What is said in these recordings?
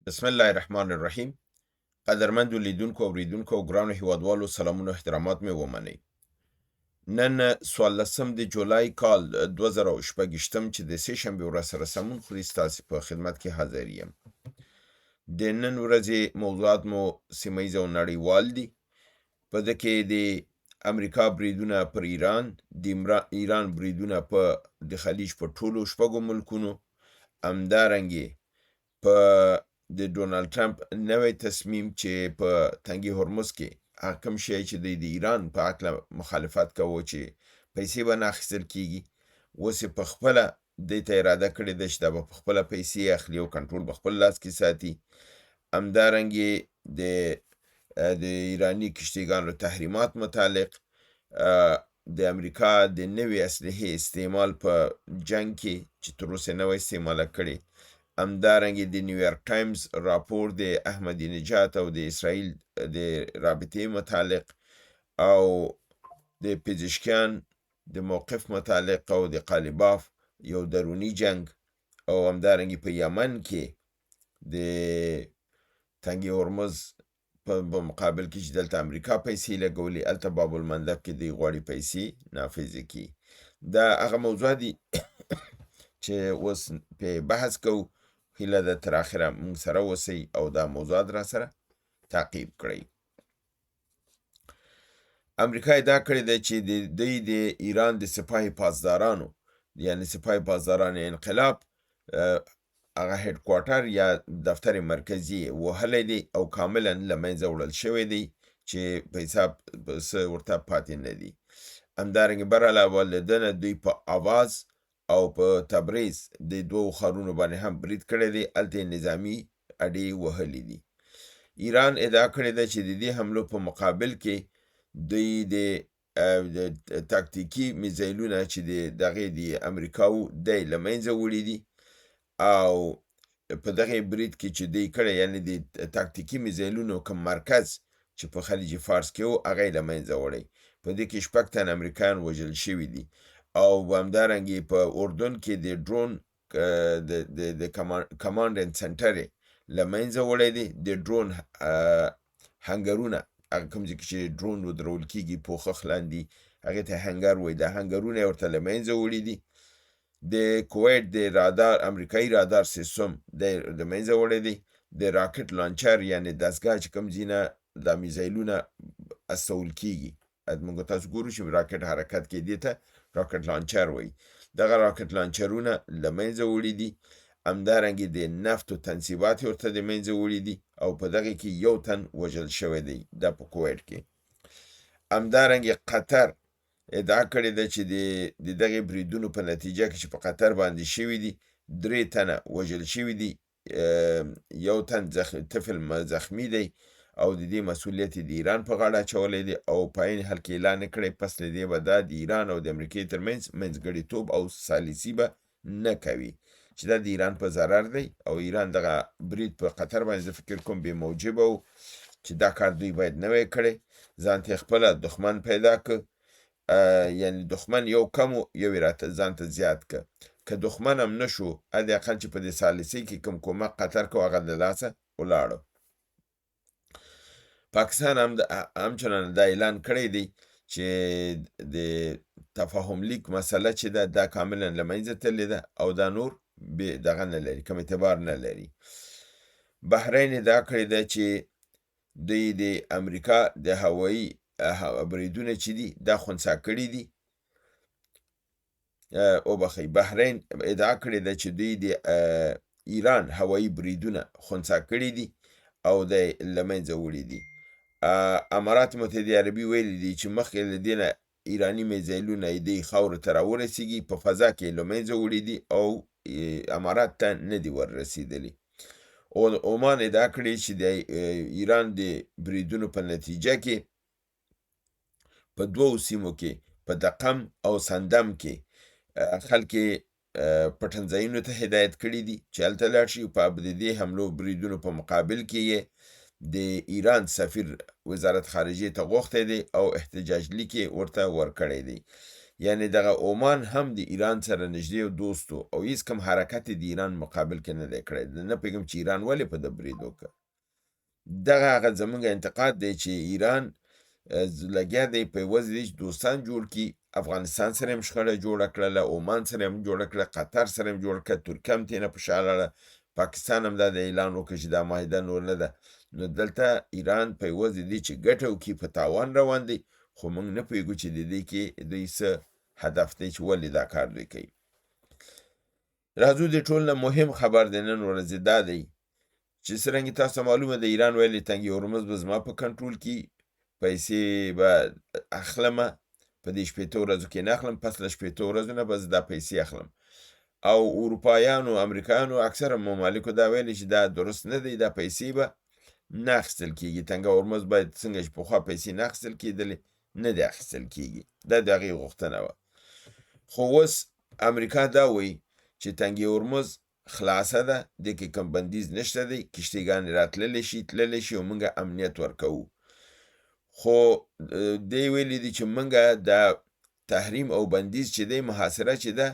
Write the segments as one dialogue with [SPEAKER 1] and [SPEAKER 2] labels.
[SPEAKER 1] بسم الله الرحمن الرحیم. قدرمندو لیدونکو او اوریدونکو او ګرانو هیوادوالو سلامونه او احترامات مې ومنئ. نن 14 د جولای کال 2026 چې د سې شنبې ورځ سره سمون خوري ستاسې په خدمت کې حاضر یم. د نن ورځې موضوعات مو سیمه ییز او نړیوال دي. په ده کې د امریکا بریدونه پر ایران، د ایران بریدونه په د خلیج په ټولو شپږو ملکونو، همدارنګې په د ډونالد ټرمپ نوی تصمیم چې په تنګي هرمز کې هغه کوم شی چې د ایران په هکله مخالفت کوو چې پیسې به نه اخیستل کېږي، اوس یې په خپله دې ته اراده کړې ده چې دا به په خپله پیسې اخلي او کنټرول به خپل لاس کې ساتي. همدارنګې د ایراني کشتیګانو تحریمات متعلق د امریکا د نوې اسلحې استعمال په جنگ کې چې تر اوسه نه وه استعماله کړې. همدارنګې د نیویارک ټایمز راپور د احمدي نژاد او د اسرائیل د رابطې متعلق او د پزشکیان د موقف متعلق او د قالیباف یو درونی جنگ او همدارنګې په یمن کې د تنګي هرمز په مقابل کې چې دلته امریکا پیسې لګولي، هلته باب المندب کې دوی غواړي پیسې نافظې کړي. دا هغه موضوع دي چې اوس پې بحث کوو. هیله ده تر اخره مونږ سره اوسئ او دا موضوعات را سره تعقیب کړئ. امریکا ادعا کړې ده چې دوی د ایران د سپاه پاسدارانو یعنی سپاه پاسداران انقلاب هغه هیډ کوارټر یا دفتر مرکزي وهلی دی او کاملا له منځه وړل شوی دی چې په حساب څه ورته پاتې نه دي. همدارنګې برعلاوه له ده نه دوی په آواز او په تبریز د دوو ښارونو باندې هم برید کړی دی، هلته یې نظامي اډې وهلي دي. ایران ادعا کړې ده چې د دې حملو په مقابل کې دوی د تاکتیکي میزایلونه چې دغې د امریکا و دی له منځه وړي دي او په دغې برید کې چې دوی کړی یعنې د تاکتیکي میزایلونو کوم مرکز چې په خلیج فارس کې و هغه یې له منځه وړی. په دې کې 6 تن امریکایان وژل شوي دي او همدارنګې په اردن کې د ډرون د کمانډ اند سنټر یې له منځه وړی دی. د ډرون هنګرونه هغه کوم ځای کې چې ډرون ودرول کېږي پوښښ لاندې هغې ته هنګر وایي، دا هنګرونه یې ورته له منځه وړي دي. د کویت د رادار امریکایي رادار سیستم دی له منځه وړی دی. د راکټ لانچر یعنې دستګاه چې کوم ځای نه دا میزایلونه استول کېږي، موږ تاسو ګورو چې راکټ حرکت کې دې ته راکټ لانچر وایي، دغه راکټ لانچرونه له منځه وړي دي. همدارنګې د نفتو تنصیبات یې ورته د منځه وړي دي او په دغې کې 1 تن وژل شوی دی، دا په کویت کې. همدارنګې قطر ادعا کړې ده چې د دغې بریدونو په نتیجه کې چې په قطر باندې شوي دي 3 تنه وژل شوي دي، 1 تن طفل زخمی دی او د دې مسؤلیت د ایران په غاړه اچولی دی او په عین حال کې اعلان یې کړی پس له دې به دا د ایران او د امریکې ترمنځ منځګړیتوب او سالسي به نه کوي چې دا د ایران په ضرر دی او ایران دغه برید په قطر باندې زه فکر کوم بې موجبه و چې دا کار دوی باید نه وی کړی، ځان ته یې خپله دښمن پیدا که، یعنې دښمن یو کم و یو یې راته ځان ته زیات که. که دښمن هم نه شو حداقل چې په دې سالسۍ کې کوم کومک قطر کو هغه له لاسه ولاړو. پاکستان همچنان دا اعلان کړی دی چې د تفاهم لیک مسله چې ده دا کاملا له منځه تللې ده او دا نور دغه نه لري، کوم اعتبار نه لري. بحرین ادعا کړې ده چې دوی د امریکا د هوایي بریدونه چې دي دا خنثی کړي دي. بحرین ادعا کړې ده چې دوی د ایران هوایي بریدونه خنثی کړي دي او د له منځه وړي دي. امارات متحده عربي ویلي دي چې مخکې له دې نه ایراني میزایلونه یې دوی خاورو ته راورسېږي، په فضا کې له منځه وړي دي او امارات ته نه دي وررسېدلي. عمان ادعا کړې چې د ایران د بریدونو په نتیجه کې په 2 سیمو کې په دقم او سندم کې خلک پټنځایونو ته هدایت کړي دي چې هلته لاړ شي. په د دې حملو بریدونو په مقابل کې یې د ایران سفیر وزارت خارجې ته غوښتی دی او احتجاج لیک یې ورته ورکړی دی. یعنی دغه عمان هم د ایران سره نږدې او دوست و او هیڅ کم حرکت د ایران مقابل کې نه دی کړی. نه پوهېږم چې ایران ولې په ده برید وکړ. دغه هغه زمونږ انتقاد دی چې ایران لګیا دی په یوازې دی چې دوستان جوړ کړي. افغانستان سره هم شخړه جوړه کړله، عمان سره هم جوړه کړه، قطر سره هم جوړه کړه، ترکیه هم ترېنه په شا لاړه، پاکستان هم دا د اعلان وکړ چې دا معاهده نور نه ده. نو دلته ایران په یوازې دی چې ګټه وکړي په تاوان روان دی، خو موږ نه پوهېږو چې د دې کې دوی څه هدف دی چې ولې دا کار دوی کوي. راځو د ټول نه مهم خبر د نن ورځې دا دی چې څرنګه تاسو معلومه د ایران ویلي تنګي هرمز به زما په کنټرول کې، پیسې به اخلمه، په دې 15 ورځو کې نه اخلم، پس له 15 ورځو نه به زه دا پیسې اخلم. او اروپایانو امریکایانو اکثره ممالکو دا ویلي چې دا درست نه دی، دا پیسې به نه اخیستل کېږي. تنګه هرمز باید څنګه چې پخوا پیسې نه اخیستل کېدلې نه دی اخیستل کېږي، دا د هغې غوښتنه وه. خو اوس امریکا دا وایي چې تنګي هرمز خلاصه ده، دې کې کوم بندیز نشته دی، کشتیګانې راتللی شي تللی شي او موږ امنیت ورکوو. خو دی ویلی دی چې موږ دا تحریم او بندیز چې دی محاصره چې ده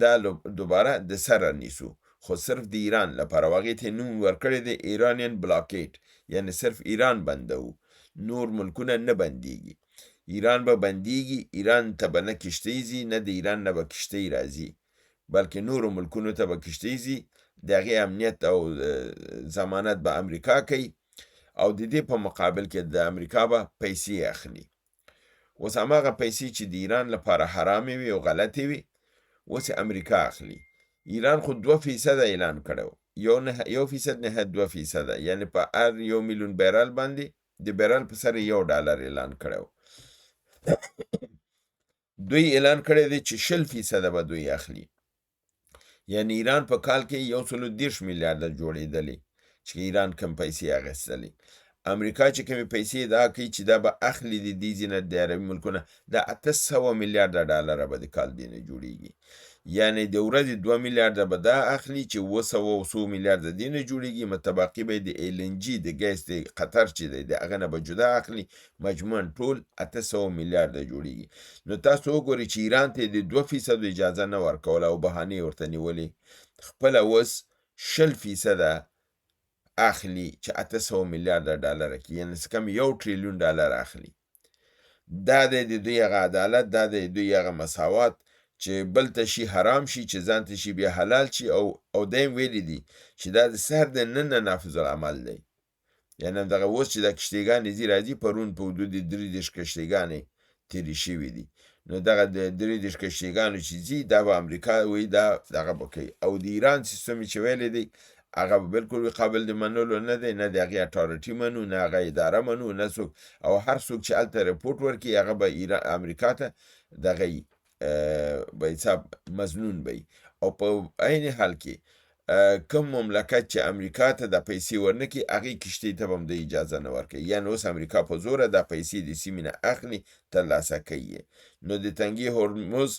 [SPEAKER 1] دا دوباره د سره نیسو، خو صرف د ایران لپاره. هغې ته نوم ورکړی دی ایرانین بلاکیټ، یعنی صرف ایران بندوو، نور ملکونه نه بندیږي. ایران به بندیږي، ایران ته به نه کشتۍ ځي، نه د ایران نه به کشتۍ راځي، بلکې نورو ملکونو ته به کشتۍ ځي. د هغې امنیت او ضمانت به امریکا کوي او د دې په مقابل کې د امریکا به پیسې اخلي. اوس هماغه پیسې چې د ایران لپاره حرامې وي او غلطې وي، اوس امریکا اخلي. ایران خو 2% اعلان کړی و، 1% نه 2%، یعنی په هر 1 میلیون بیرل باندې د بیرل په سر $1 اعلان کړی و. دوی اعلان کړی دی چې 20% به دوی اخلي، یعنی ایران په کال کې 130 میلیارده جوړېدلی چې ایران کم پیسې اخیستلې. امریکا چې کومې پیسې ادعا کوي چې دا به اخلي د دې ځینې د عربي ملکونه، دا 800 میلیارده ډالره به د کال دې نه جوړېږي. یعنی د ورځې 2 میلیارده به دا اخلي چې 200 میلیارده دې نه جوړېږي. متبقي به د LNG د ګیس د قطر چې دی د هغه نه به جدا اخلي، مجموعاً ټول 800 میلیارده جوړېږي. نو تاسو وګورئ چې ایران ته د 2% اجازه نه ورکوله او بهانې ورته نیولې، خپله اوس 20% اخلي چې 800 میلیارده ډالره کې، یعنی څه کم 1 تریلیون ډالر اخلي. دا د دوی هغه عدالت، دا د دوی هغه مساوات چې بل ته شي حرام شي چې ځان ته شي بیا حلال شي. او دیم ویلی دي چې دا د سر د نن نه نافذ العمل دی. یعنی دغه اوس چې د کشتیګانې ځي راځي، پرون په حدود 33 کشتیګانې تیرې شوي دي. نو دغه د 33 کشتیګانو چې ځي دا به امریکا وایي دا دغه به کوي. او د ایران سیستم چې ویلی دی هغه بالکل قابل د منلو نه دی، نه د هغې اټارټي منو، نه هغه اداره منو، نه څوک. او هر څوک چې هلته رپورټ ورکړي هغه به امریکا ته دغه به حساب مظنون وي. او په عین حال کې کوم مملکت چې امریکا ته د پیسې ورنکړي هغې کشتۍ ته به هم د اجازه نه ورکوي. یعنې اوس امریکا په زوره دا پیسې د سیمې نه اخلي، ترلاسه کوي. نو د تنګي هرمز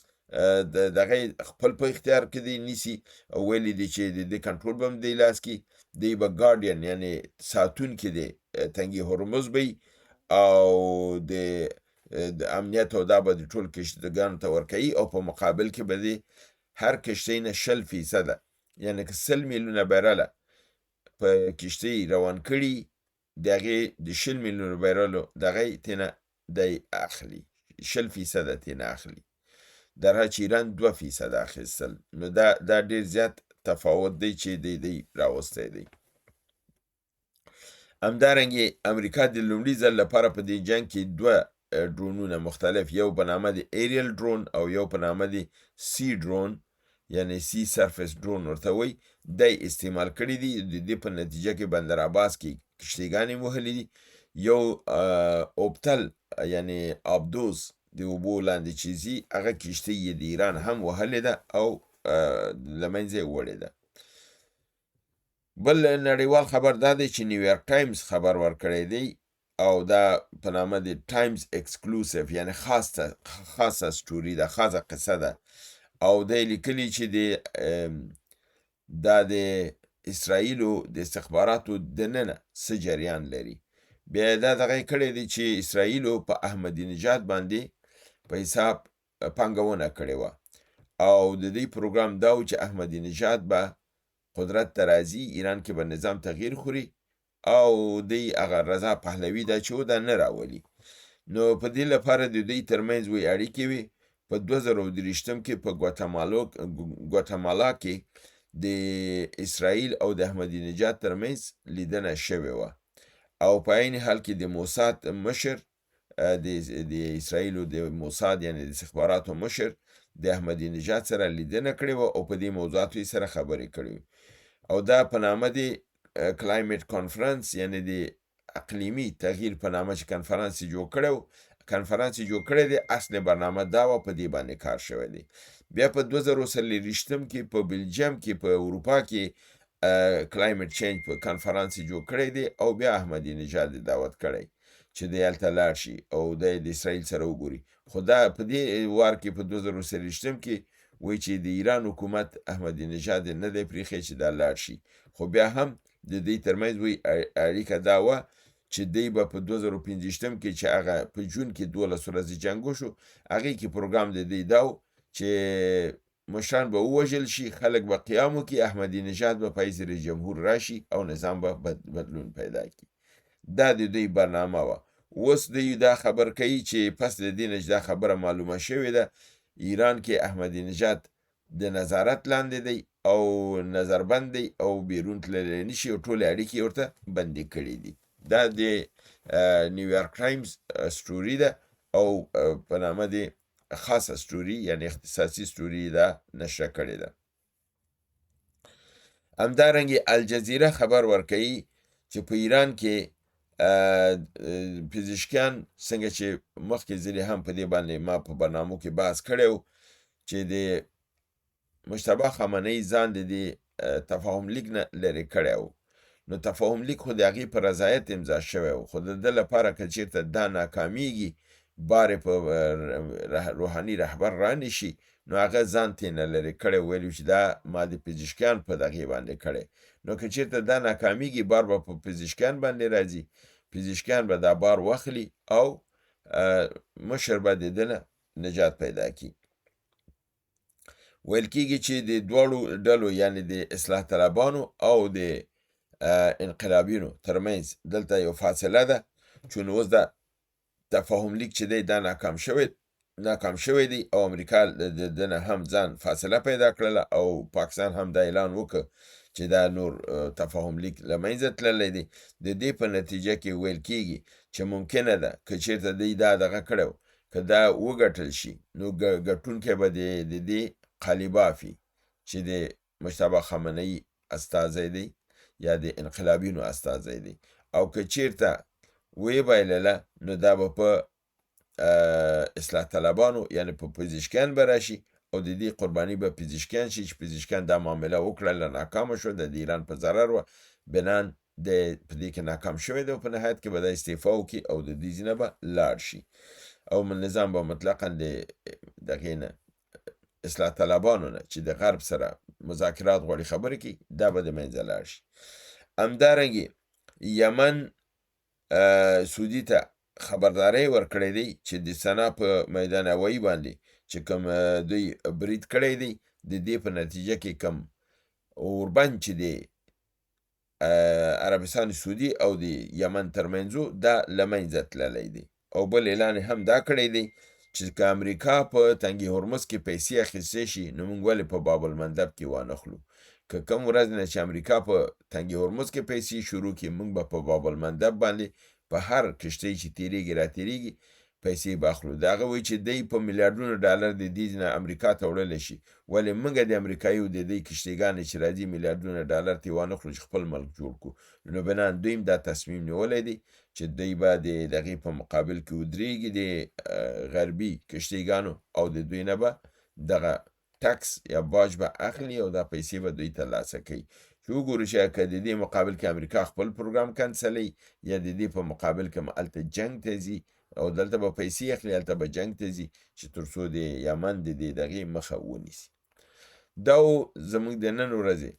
[SPEAKER 1] دغه خپل په اختیار کې دی نیسي او ویلی دی چې د دې کنټرول به هم دی لاس کې دی، به ګارډین یعنی ساتونکي دی تنګي هرمز وي او د امنیت او دا به د ټول کشتیګانو ته ورکوي. او په مقابل کې به دی هر کشتۍ نه 20%، یعنی که 100 میلیونه بیرله په کشتۍ روان کړي د هغې د 20 میلیونه بیرلو دغه تېنه دی اخلي، 20% تېنه اخلي، در حال چې ایران 2% اخیستل. نو دا ډېر زیات تفاوت دی چې دی راوستی دی. همدارنګې امریکا د لومړي ځل لپاره په دې جنګ کې 2 ډرونونه مختلف، یو په نامه د ایریل ډرون او یو په نامه د سی ډرون، یعنی سی سرفیس ډرون ورته وایي، دی استعمال کړي دي. د دې په نتیجه کې بندر عباس کې کشتیګانې وهلي دي. یو اوبتل یعنی آبدوز د اوبو لاندې چې ځي هغه کشتۍ یې د ایران هم وهلې ده او له منځه یې وړې ده. بل نړیوال خبر دا دی چې نیویارک ټایمز خبر ورکړی دی او دا په نامه د ټایمز اکسکلوسیو، یعنی خاصه سټوري ده، خاصه قصه ده. او دی لیکلي چې دا د اسرائیلو د استخباراتو دننه څه جریان لري. بیا دا دغه کړی دی چې اسرائیلو په احمدی نژاد باندې په حساب پانګونه کړې وه او د دې پروګرام دا و چې احمدي نژاد به قدرت ته راځي، ایران کې به نظام تغییر خوري او دی هغه رضا پهلوي دا چې و دا نه راولي. نو په دې لپاره د دوی ترمنځ وی اړیکې وي. په 2023 کې په ګواتمالا کې د اسرائیل او د احمدي نژاد ترمنځ لیدنه شوې وه او په عین حال کې د موساد مشر د اسرائیلو د موساد یعنی د استخباراتو مشر د احمدي نژاد سره لیدنه کړې وه او په دې موضوعاتو یې سره خبرې کړې او دا په نامه د کلایمیټ کانفرنس یعنی د اقلیمی تغییر په نامه چې کنفرانس جوړ کړی دی. اصل برنامه دا و په دې باندې کار شوی دی. بیا په 2023 کې په بلجیم کې په اروپا کې کلایمیټ چینج په کنفرانس جوړ کړی دی او بیا احمدي نژاد دعوت کړی چې د هلته لاړ شي او د اسرائیل سره وګوري. خو دا په دې وار کې په 2023 کې وایي چې د ایران حکومت احمدي نژاد نه دی پرېښی چې دا لاړ شي. خو بیا هم د دې ترمنځ وایي اړیکه دا وه چې دی به په 2015 کې چې هغه په جون کې 12 ورځې جنګ وشو، هغې کې پروګرام د دی دا و چې مشران به ووژل شي، خلک به قیام وکړي، احمدي نژاد به پای رئیس جمهور راشي او نظام به بدلون پیدا کړي. دا د دوی برنامه وه. اوس دوی دا خبر کوي چې پس د دې نه دا خبره معلومه شوې ده ایران کې احمدي نژاد د نظارت لاندې دی او نظربند دی او بیرون تللی نشي او ټولې اړیکې ورته بندې کړي دي. دا د نیویارک ټایمز سټوري ده او په نامه د خاصه سټوري یعنی اختصاصي سټوري دا نشر کړې ده. همدارنګه الجزیره خبر ورکوي چې په ایران کې پزشکیان څنګه چې مخکې ځلې هم په دې باندې ما په برنامو کې بحث کړی و چې د مجتبی خامنه‌ای ځان د تفاهم لیک نه لرې کړی و. نو تفاهم لیک خو د هغې په رضایت امضا شوی و، خو د ده لپاره که چېرته دا ناکامیږي بار په روحاني رهبر رانشي نو هغه ځان ترې نه لرې کړی، ویلي چې دا ما د پزشکیان په دغې باندې کړی. نو که چېرته دا ناکامیږي بار به په پزشکیان باندې راځي، پزشکیان به دا بار واخلي او مشر به د ده نه نجات پیدا کړي. ویل کېږي چې د دواړو ډلو یعنی د اصلاح طلبانو او د انقلابینو ترمنځ دلته یو فاصله ده چون اوس دا تفاهم لیک چې دی دا ناکام شوی دی او امریکا د ده نه هم ځان فاصله پیدا کړله او پاکستان هم دا اعلان وکړ چې دا نور تفاهم لیک له منځه تللی دی. د دې په نتیجه کې ویل کېږي چې ممکنه ده که چېرته دی دا دغه کړی که دا وګټل شي نو ګټونکی به د دې قالیباف وي چې د مجتبی خامنه‌ای استازی دی یا د انقلابینو استازی دی، او که چېرته ویې نو دا به په اصلاح طلبانو یعنی په پزشکیان به راشي او د دې قرباني به پزشکیان شي چې پزشکیان دا معامله وکړله ناکامه شو، د ایران په ضرر وه، بنان په دې کې ناکام شوی دی او په نهایت کې به دا استعفا وکړي او د دې ځینه به لاړ شي او نظام به مطلقا د دغې نه اصلاح طلبانو نه چې د غرب سره مذاکرات غواړي خبرې کوي دا به د منځه لاړ شي. همدارنګې یمن سعودي ته خبرداری ورکړی دی چې د سنا په میدان هوایي باندې چې کوم دوی برید کړی دی د دې په نتیجه کې کوم اوربند چې دی عربستان سعودي او د یمن ترمنځ دا له منځه تللی دی او بل اعلان هم دا کړی دی چې که امریکا په تنګ هرمز کې پیسې اخیستې شي نو موږ ولې په باب المندب کې وانخلو، که کوم ورځ نه چې امریکا په تنګ هرمز کې پیسې شروع کړي موږ به په باب المندب باندې په هر کشتۍ چې تیریږي را تیریږي پیسې به اخلو. د هغه وایي چې دی په میلیارډونو ډالر د دې نه امریکا ته وړلی شي، ولې موږ د امریکایو د دې کشتیګانې چې راځي میلیارډونه ډالر ترې وانخلو چې خپل ملک جوړ کړو. نو بنان دوی دا تصمیم نیولی دی چې دوی به د دغې په مقابل کې ودرېږي د غربي کشتیګانو او د دوی نه به دغه ټکس یا باج به اخلي او دا پیسې به دوی ترلاسه کوي. چې وګورو چې که د دې مقابل کې امریکا خپل پروګرام کنسلوي یا د دې په مقابل کې هلته جنګ ته ځي او دلته به پیسې اخلي هلته به جنګ ته ځي چې تر څو د یمن د دغې مخه ونیسي. دا زموږ د نن ورځې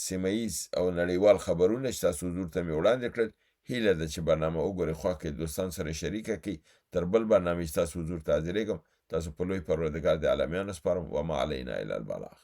[SPEAKER 1] سیمه ییز او نړیوال خبرونه چې تاسو حضور ته مې وړاندې کړل. هیله ده چې برنامه وګورئ، خوا کې دوستان سره شریکه کړئ. تر بل برنامې چې تاسو حضور ته حاضرېږم تاسو په لوی پروردګار د عالمیانو سپارم، وما علینا الا البلاغ.